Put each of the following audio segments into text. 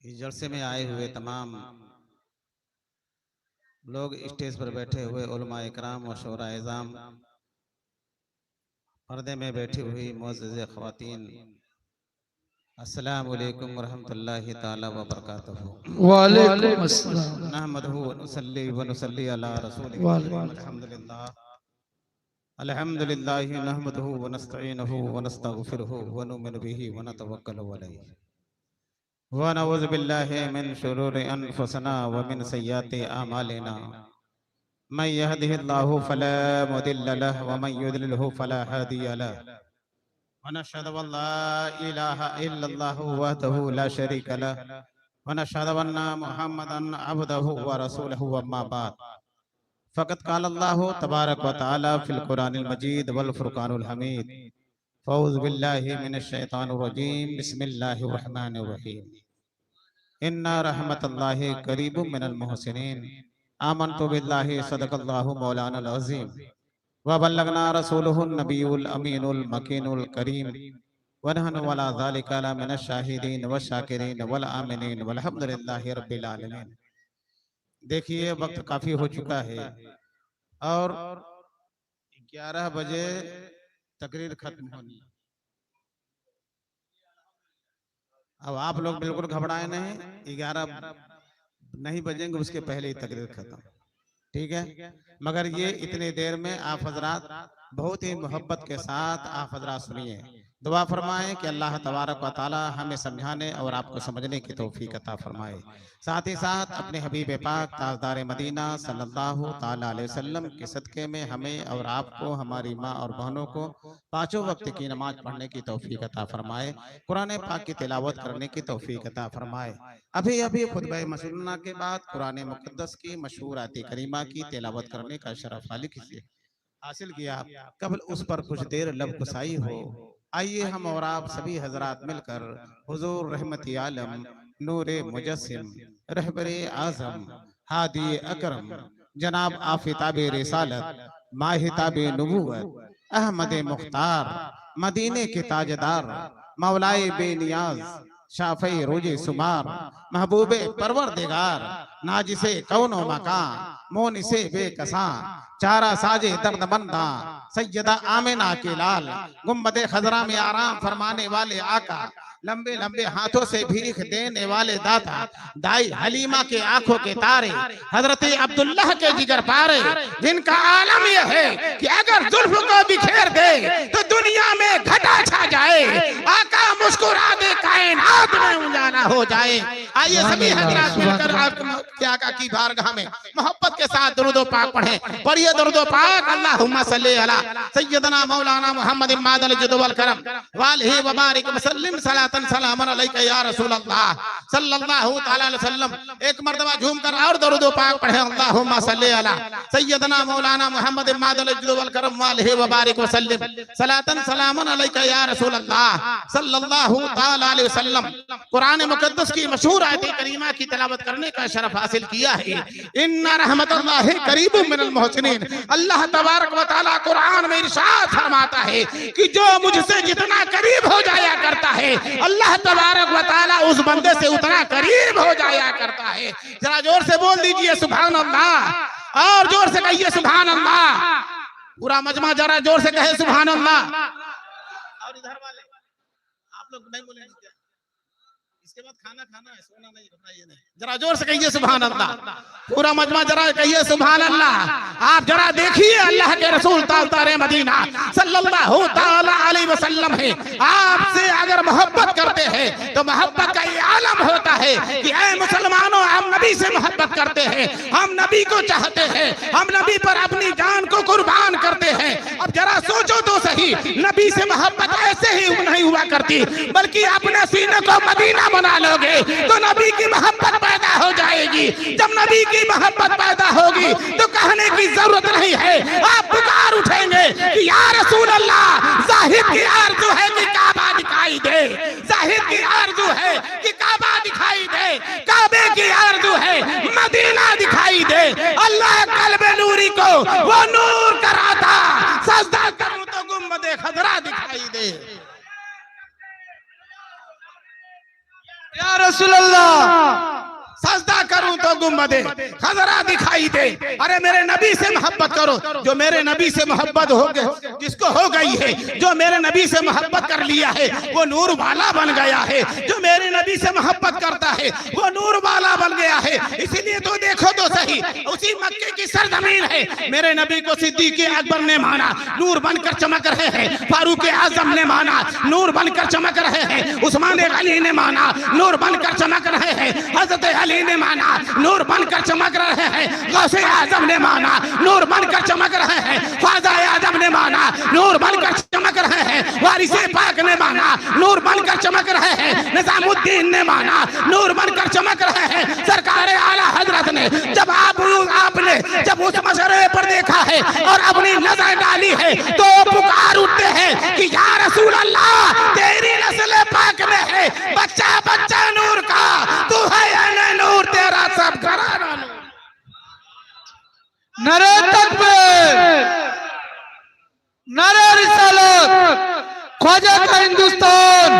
इस जलसे में आए हुए तमाम लोग, स्टेज पर बैठे हुए उलमा इकराम और शोरा इज़ाम, पर्दे में बैठी हुई मुअज़्ज़िज़ ख़वातीन, अस्सलामु अलैकुम वरहमतुल्लाहि ताला व बरकातहू। वालेकुम अस्सलाम। नहमदुहु व नुसल्ली अला रसूलिल करीम। अल्हम्दुलिल्लाह अल्हम्दुलिल्लाहि नहमदुहु व नस्तईनुहु व नस्तगफिरुहु व नुमिनु बिही व नतवक्कलु अलैहि व नऊज़ु बिल्लाहि मिन शुरूरि अनफुसिना व मिन सय्यिआति अमालिना। मन यहदिहिल्लाहु फला मुदिल्ल लहु व मन युद्लिलहु फला हादिय लहु। व नशहदु अल्ला इलाहा इल्लल्लाहु वहदहु ला शरीका लहु व नशहदु अन्ना मुहम्मदन अब्दुहु व रसूलुहु। अम्मा बाद, फ़क़द क़ाल अल्लाहु तबारक व तआला फ़िल क़ुरानिल मजीद वल फ़ुरक़ानिल हमीद। फ़ऊज़ु बिल्लाहि मिनश शैतानिर रजीम। बिस्मिल्लाहिर रहमानिर रहीम। इन्ना रहमतल्लाहि क़रीबुम मिनल मुहसिनीन। आमन्तु बिल्लाहि सदक़ल्लाहु मौलानाल अज़ीम व बल्लगना रसूलुहुन नबियुल अमीनुल मकीनुल करीम व नहनु अला ज़ालिका लमिनश शाहिदीन व शाकिरीन वल आमिनीन वल्हम्दुलिल्लाहि रब्बिल आलमीन। देखिए, वक्त काफी हो चुका है और 11 बजे तकरीर खत्म होनी। अब आप लोग बिल्कुल घबराए नहीं, 11 नहीं बजेंगे उसके पहले ही तकरीर खत्म, ठीक है। मगर ये इतने देर में आप हजरात बहुत ही मोहब्बत के साथ आप हजरात सुनिए। दुआ फरमाएं कि अल्लाह तबारक व तआला हमें समझाने और आपको समझने की तौफीक अता फरमाए। साथ ही साथ अपने हबीब पाक ताजदार मदीना सल्लल्लाहु ताला अलैहि वसल्लम के सदक़े में हमें और आपको, हमारी माँ और बहनों को पांचों वक्त की नमाज पढ़ने की तौफीक अता फरमाए, कुरान पाक की तिलावत करने की तौफीक अता फरमाए। अभी अभी खुतबा मसनूना के बाद कुरान मुक़द्दस की मशहूर आयत करीमा की तिलावत करने का शरफ खालिक से हासिल किया। कबल उस पर कुछ देर लब कुसाई हो, आइए हम और आप सभी हजरात मिलकर हुजूर रहमती आलम, नूरे मुजस्सिम, रहबरे आजम, हादी अकरम, जनाब आफिताबे रिसालत, माहिताबे नबूवत, अहमद मुख्तार, मदीने के ताजदार, मौलाए बेनियाज, शाफई रोजे सुमार, महबूबे परवरदिगार, नाजिसे कौनो मकान, मोनिसे बेकसा, चारा साजे दर्द बंदा, सैयदा आमिना के लाल, गुम्बदे खजरा में आराम फरमाने वाले आका, लंबे लंबे हाथों से भीख देने वाले दाता, दाई हलीमा के आंखों के तारे, हजरत अब्दुल्लाह के जिगर पारे, जिनका आलम यह है कि अगर जुल्फ को बिखेर दे तो दुनिया में घटा छा जाए, आका मुस्कुरा दे कायनात में उजाला हो जाए। आइए सभी हजरात मिलकर आपके आका की बारगाह में मोहब्बत के साथ दुरूद पाक पढ़ें। पढ़िए दुरूद पाक। अल्लाहुम्मा सल्ली अला सय्यदना मौलाना मुहम्मद मादल जुद वल करम वालिहि व बारिक वसल्लिम सलातन सलामन अलैका या रसूल अल्लाह सल्लल्लाहु तआला अलैहि वसल्लम। एक मर्तबा झूमकर और दुरूद पाक पढ़ें। अल्लाहुम्मा सल्ली अला सय्यदना मौलाना मुहम्मद मादल जुद वल करम वालिहि व बारिक वसल्लिम सलातन सलामन अलैका या रसूल अल्लाह सल्लल्लाहु तआला अलैहि वसल्लम। कुरान मुक़द्दस की मशहूर आयत करीमा की तिलावत करने का शरफ हासिल किया है। इन्ना रहमतुल्लाहि करीबुम मिनल मुहसिनीन। अल्लाह तबारक व तआला कुरान में इरशाद फरमाता है कि जो मुझसे जितना करीब हो जाया करता है, अल्लाह तबारक व तआला उस बंदे से उतना करीब हो जाया करता है। जरा जोर से बोल दीजिए सुभान अल्लाह, और जोर से कहिए सुभान अल्लाह। पूरा मजमा जरा जोर से कहे सुभान अल्लाह। और इधर वाले आप लोग नहीं बोलेंगे क्या? इसके बाद खाना खाना है, सोना नहीं, बताइए नहीं। जरा जोर से कहिए सुभान अल्लाह। पूरा मजमा जरा कहिए सुभान अल्लाह। आप जरा देखिए अल्लाह के रसूल ताजदार मदीना सल्लल्लाहु ताला अलैहि वसल्लम है। आपसे अगर मोहब्बत करते हैं तो मोहब्बत का ये आलम होता है कि ऐ मुसलमानों, हम नबी से मोहब्बत करते हैं, हम नबी को चाहते हैं, हम नबी पर अपनी जान को कुर्बान करते हैं। अब जरा सोचो तो सही, नबी से मोहब्बत ऐसे ही नहीं हुआ करती, बल्कि अपने सीने को मदीना बना लोगे तो नबी की मोहब्बत पैदा हो जाएगी। जब नबी की मोहब्बत पैदा होगी तो कहने की जरूरत नहीं है, आप पुकार उठेंगे कि या रसूल अल्लाह। जाहिद की आरज़ू है कि काबा दिखाई दे, जाहिद की आरज़ू है कि काबा दिखाई दे, काबे की आरज़ू है मदीना दिखाई दे। अल्लाह कल्बे नूरी को वो नूर कराता, सजदा करूं तो गुंबदे खजरा दिखाई दे। या रसूल अल्लाह। सजदा करूं तो गुंबदे खजरा दिखाई दे। अरे मेरे नबी से मोहब्बत करो। जो मेरे नबी से मोहब्बत हो गई, जिसको हो गई है, जो मेरे नबी से मोहब्बत कर लिया है, वो नूर वाला बन गया है। जो मेरे नबी से मोहब्बत करता है वो नूर वाला बन गया है। इसीलिए तो देखो तो सही, उसी मक्के की सरजमीन है, मेरे नबी को सिद्दीक़ अकबर ने माना, नूर बनकर चमक रहे हैं। फारूक आजम ने माना, नूर बनकर चमक रहे हैं। उस्मान गनी ने माना, नूर बनकर चमक रहे हैं। हजरत ने माना, नूर बनकर चमक रहे हैं। गौसे आजम ने माना, नूर बनकर चमक रहे हैं। ख्वाजा आजम ने माना, नूर बनकर चमक रहे हैं। वारिसे पाक ने माना, नूर बनकर चमक रहे हैं। निजामुद्दीन ने माना, नूर बनकर चमक रहे हैं। सरकार आला हजरत ने आपने जब उस मशरे पर देखा है और अपनी नजर डाली है तो पुकार उठते हैं कि या रसूल अल्लाह, तेरी नस्ल पाक में है बच्चा बच्चा नूर का, तू है नूर, तेरा सब घराना नूर। नारे तकबीर, नारे रिसालत, ख्वाजा का हिंदुस्तान,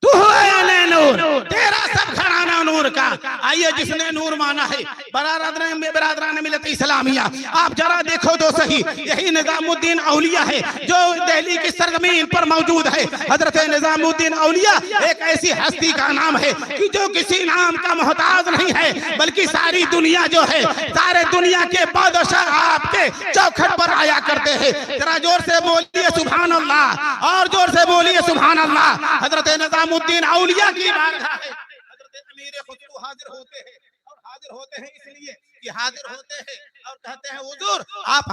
तू है नूर, तेरा सब घराना नूर का। आइए, जिसने नूर माना है बरादरान मिल्लत इस्लामिया, आप जरा देखो तो सही, यही निजामुद्दीन औलिया है जो दिल्ली की सरजमीन पर मौजूद है। हजरत निजामुद्दीन औलिया एक ऐसी हस्ती का नाम है कि जो किसी नाम का मोहताज नहीं है, बल्कि सारी दुनिया जो है, सारे दुनिया के बादशाह आपके चौखट पर आया करते हैं। जरा जोर से बोलिए सुभान अल्लाह, और जोर से बोलिए सुभान अल्लाह। हजरत निजामुद्दीन औलिया की बारगाह है, हजरत अमीर खुसरो हाजिर होते हैं, और हाजिर होते हैं इसलिए कि हाजिर होते हैं और कहते हैं हुजूर आप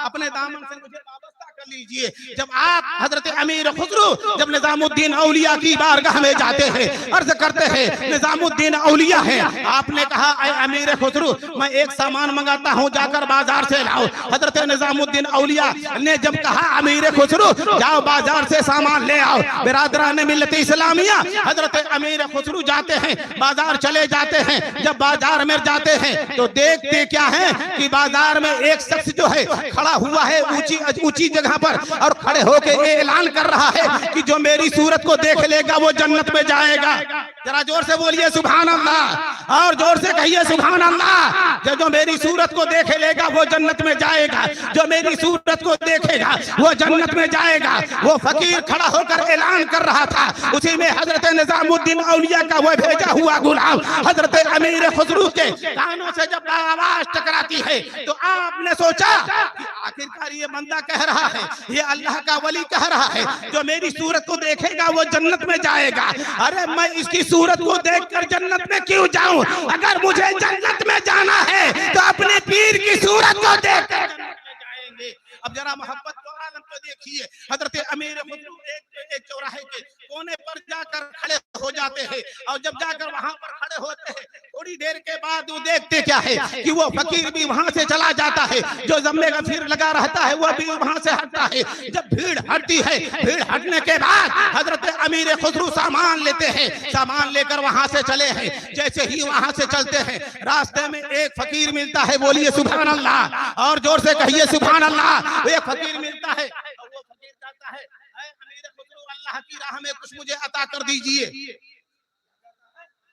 अपने दामन से मुझे वाबस्ता कर लीजिए। जब आप हजरत अमीर खुसरो जब निजामुद्दीन औलिया की बारगाह में जाते हैं, अर्ज करते हैं निजामुद्दीन औलिया है, आपने कहा ऐ अमीर खुसरो, मैं एक सामान मंगाता हूँ, जाकर बाजार से लाओ। हजरत निजामुद्दीन औलिया ने जब कहा अमीर खुसरो जाओ बाजार से सामान ले आओ, बिरादरान मिल्लत इस्लामिया, हजरत अमीर खुसरो जाते हैं, बाजार चले जाते हैं। जब बाजार में जाते हैं तो देखते क्या है कि बाजार में एक शख्स जो है खड़ा हुआ है ऊंची जगह पर, और खड़े होकर ऐलान कर रहा है कि जो मेरी सूरत को देख लेगा वो जन्नत में जाएगा। जरा जोर से बोलिए सुभान अल्लाह, और जोर से कहिए सुभान अल्लाह। जो मेरी सूरत को देख लेगा वो जन्नत में जाएगा, जो मेरी सूरत को देखेगा वो जन्नत में जाएगा। वो फकीर खड़ा होकर ऐलान कर रहा था, उसी में हजरत निजामुद्दीन औलिया का वो भेजा हुआ गुलाम हजरत अमीर खुसरो के कानों से जब आवाज टकराती है तो आपने सोचा कि आखिरकार ये बंदा कह रहा है, ये अल्लाह का वली कह रहा है, जो मेरी सूरत को देखेगा वो जन्नत में जाएगा। अरे मैं इसकी सूरत को देखकर जन्नत में क्यों जाऊं? अगर मुझे जन्नत में जाना है तो अपने पीर की सूरत को देखकर जाएंगे। अब जरा मोहब्बत को आलम को देखिए, हजरत अमीर खुसरो एक चौराहे के कोने पर जाकर खड़े हो जाते हैं, और जब जाकर वहां पर खड़े होते हैं थोड़ी देर के बाद वो देखते क्या है कि वो फकीर भी वहां से चला जाता है, जो जम्मे का फिर लगा रहता है वो भी वहां से हटता है। जब भीड़ हटती है, भीड़ हटने के बाद हजरत अमीर खुसरो सामान लेते हैं, सामान लेकर वहां से चले हैं। जैसे ही वहां से चलते हैं रास्ते में एक फकीर मिलता है, बोलिए सुभान अल्लाह, और जोर से कहिए सुभान अल्लाह। एक फकीर मिलता है और वो फकीर कहता है ऐ अमीर खुसरो, अल्लाह की राह में कुछ मुझे अता कर दीजिए,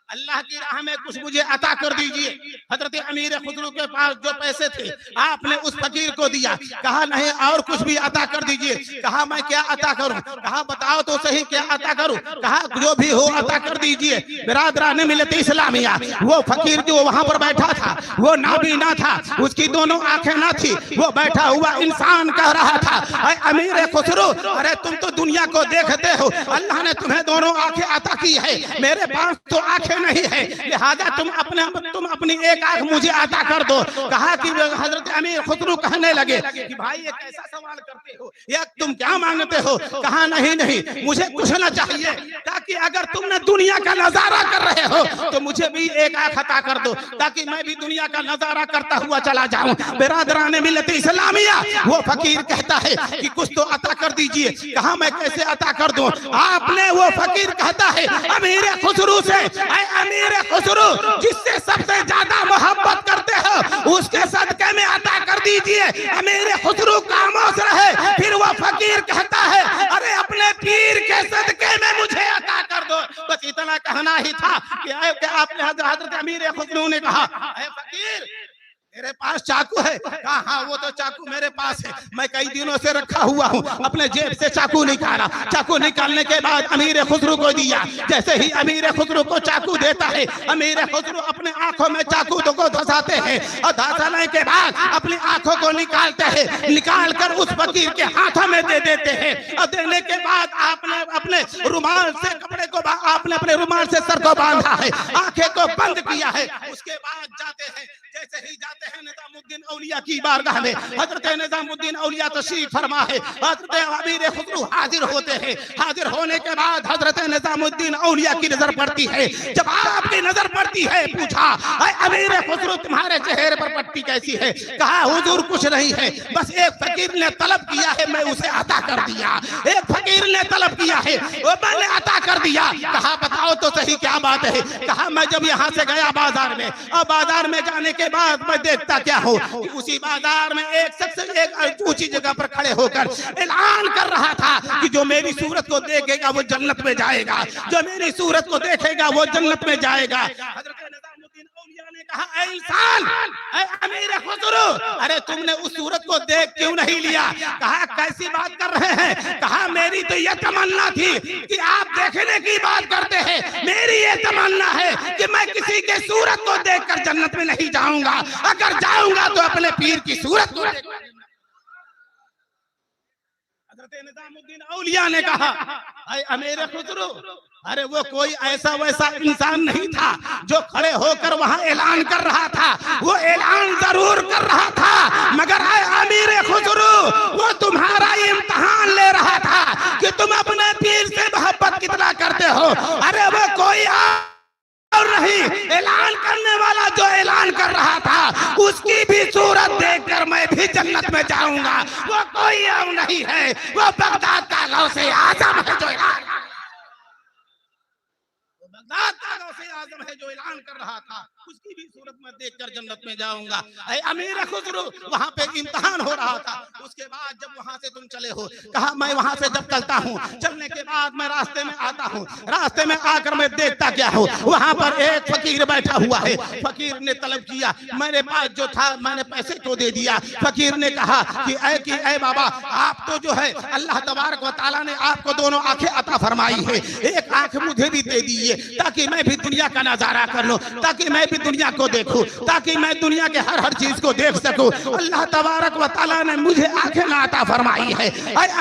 अल्लाह की राह में कुछ मुझे अता कर दीजिए। हजरत अमीर खुसरो के पास जो पैसे थे आपने उस फकीर को दिया, कहा नहीं और कुछ भी अता कर दीजिए। कहा मैं क्या अता करूं? कहा बताओ तो सही क्या अता करूं? कहा जो भी हो अता कर दीजिए। बिरादरान मिल्लत इस्लामिया, वो फकीर जो वहां पर बैठा था वो नाबीना था, उसकी दोनों आंखें ना थी, वो बैठा हुआ इंसान कह रहा था ऐ अमीर खुसरो, अरे तुम तो दुनिया को देखते हो, अल्लाह ने तुम्हें दोनों आंखें अता की है, मेरे पास तो आंखें नहीं है, लिहाजा तुम अपनी एक आंख मुझे अता कर दो। कहा कि हजरत अमीर खुसरो कहने लगे कि भाई ये कैसा सवाल करते हो, ये तुम क्या मांगते हो? कहा नहीं मुझे कुछ ना चाहिए, ताकि अगर तुमने दुनिया का नजारा कर रहे हो तो मुझे भी एक आंख अता कर दो, ताकि मैं भी दुनिया का नजारा करता हुआ चला जाऊं। बिरादरान मिल्लत इस्लामिया, वो फकीर कहता है कि कुछ तो अता कर दीजिए। कहा मैं कैसे अता कर दूं? आपने, वो फकीर कहता है अमीर खुसरो से, अमीर खुसरो जिससे सबसे ज्यादा मोहब्बत करते हो उसके सदके में अता कर दीजिए। अमीर खुसरो खामोश रहे, फिर वो फकीर कहता है अरे अपने पीर के सदके में मुझे अता कर दो। इतना कहना ही था कि आपने हजरत अमीर खुसरो ने कहा, ऐ फकीर तेरे पास चाकू है? कहा हाँ वो तो चाकू मेरे पास है, मैं कई दिनों से रखा हुआ हूँ। अपने जेब से चाकू निकाला, चाकू निकालने के बाद अमीर खुसरो को दिया। जैसे ही अमीर खुसरो को चाकू देता है, अमीर खुसरो अपने आंखों में चाकू को धंसाते हैं और धंसाने के बाद अपनी आंखों को निकालते हैं, निकाल कर उस फकीर के हाथों में दे देते हैं। और देने के बाद आपने अपने रुमाल से कपड़े को आपने अपने रुमाल से सर को बांधा है, आंखें को बंद किया है। उसके बाद जाते हैं, जैसे ही जाते हैं निजामुद्दीन औलिया की बारगाह में, हजरत निजामुद्दीन औलिया तशरीफ फरमा है। हजरत अमीर खुसरो हाजिर होते हैं। हाजिर होने के बाद हजरत निजामुद्दीन औलिया की नजर पड़ती है। जब आपकी नजर पड़ती है, पूछा अमीर खुसरो तुम्हारे चेहरे पर पट्टी कैसी है? कहा हुजूर कुछ नहीं है, बस एक फकीर ने तलब किया है, मैं उसे अता कर दिया। एक फकीर ने तलब किया है, वो मैंने अता कर दिया। कहा बताओ तो सही क्या बात है? कहा मैं जब यहाँ से गया बाजार में, और बाजार में जाने के बाद मैं देखता क्या हो, उसी बाजार में एक शख्स एक ऊंची जगह पर खड़े होकर ऐलान कर रहा था कि जो मेरी सूरत को देखेगा वो जन्नत में जाएगा, जो मेरी सूरत को देखेगा वो जन्नत में जाएगा। हजरत निजामुद्दीन औलिया ने कहा, ऐ इंसान, ऐ अमीर खुसरो, अरे तुमने उस सूरत को देख क्यों नहीं लिया? कहा कैसी बात कर रहे हैं? कहा मेरी तो यह तमन्ना थी कि आप देखने की बात करते हैं, मेरी ये तमन्ना है कि मैं किसी के सूरत को देखकर जन्नत में नहीं जाऊंगा, अगर जाऊंगा तो अपने पीर की सूरत को देखूंगा। हजरत निजामुद्दीन औलिया ने कहा, ऐ अमीर खुसरो, अरे वो कोई ऐसा वैसा इंसान नहीं था जो खड़े होकर वहां ऐलान कर रहा था। वो ऐलान जरूर कर रहा था, मगर अमीर खुसरो वो तुम्हारा इम्तिहान ले रहा था कि तुम अपने पीर से मोहब्बत कितना करते हो। अरे वो कोई और नहीं, ऐलान करने वाला जो ऐलान कर रहा था उसकी भी सूरत देखकर मैं भी जन्नत में जाऊंगा। वो कोई और नहीं है, वो बगदाद का गौसे आजम है जो ऐलान आजम है जो ऐलान कर रहा था, उसकी भी सूरत में देखकर जन्नत में जाऊंगा। ऐ अमीर खुसरो, वहां पे इम्तिहान हो रहा था। उसके बाद जब वहां से तुम चले हो, कहा मैं वहां से जब चलता हूँ, चलने के बाद मैं रास्ते में आता हूँ, रास्ते में आकर मैं देखता क्या हो, वहां पर एक फकीर बैठा हुआ है। फकीर ने तलब किया, मेरे पास जो था मैंने पैसे को दे दिया। फकीर ने कहा कि ऐ बाबा, आप तो जो है अल्लाह तबारक व तआला ने आपको दोनों आंखें अता फरमाई है, एक आंख मुझे भी दे दीजिए ताकि मैं भी दुनिया का नजारा कर लूं, ताकि मैं भी दुनिया को देखूं, ताकि मैं दुनिया के हर चीज को देख सकूं। अल्लाह तबारक व तआला ने मुझे आंखें अता फरमाई है,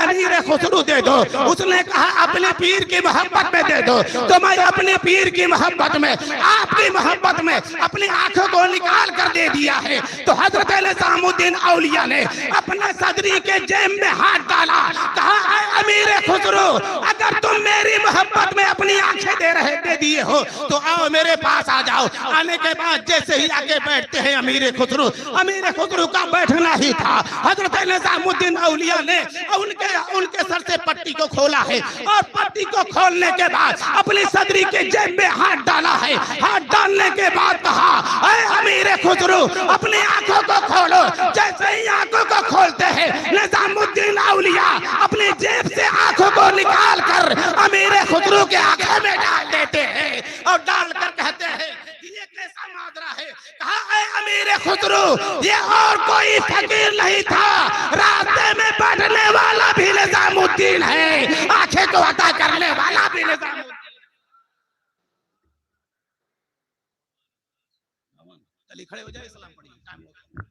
अमीर खुसरो दे दो। उसने कहा अपने पीर की मोहब्बत में दे दो। तो मैं अपने पीर की मोहब्बत में, आपकी मोहब्बत में अपनी आंखों को निकाल कर दे दिया है। तो हजरत निजामुद्दीन औलिया ने अपने सदरी के जेब में हाथ डाला, कहा अमीर खुसरो, अगर तुम मेरी मोहब्बत में अपनी आंखें दे दिए हो तो आओ मेरे पास आ जाओ। आने के बाद जैसे ही आके बैठते हैं अमीर खुसरो का बैठना ही था। हजरत निजामुद्दीन औलिया ने उनके सर से पट्टी को खोला है, और पट्टी को खोलने के बाद अपनी सदरी के जेब में हाथ डाला है। हाथ डालने के बाद कहा, ऐ अमीर खुसरो, अपनी आंखों को खोलो। जैसे ही आंखों को खोलते हैं, निजामुद्दीन औलिया अपनी जेब से आंखों को निकाल कर अमीर खुसरो के आंखों में डाल देते हैं और डालकर कहते हैं ये कैसा माजरा है। कहा ऐ अमीर खुसरो, ये और कोई फकीर नहीं था, रास्ते में बैठने वाला भी निजामुद्दीन है, आंखें को अता करने वाला भी निजामुद्दीन। चलिए खड़े हो जाए, सलाम पढ़िए।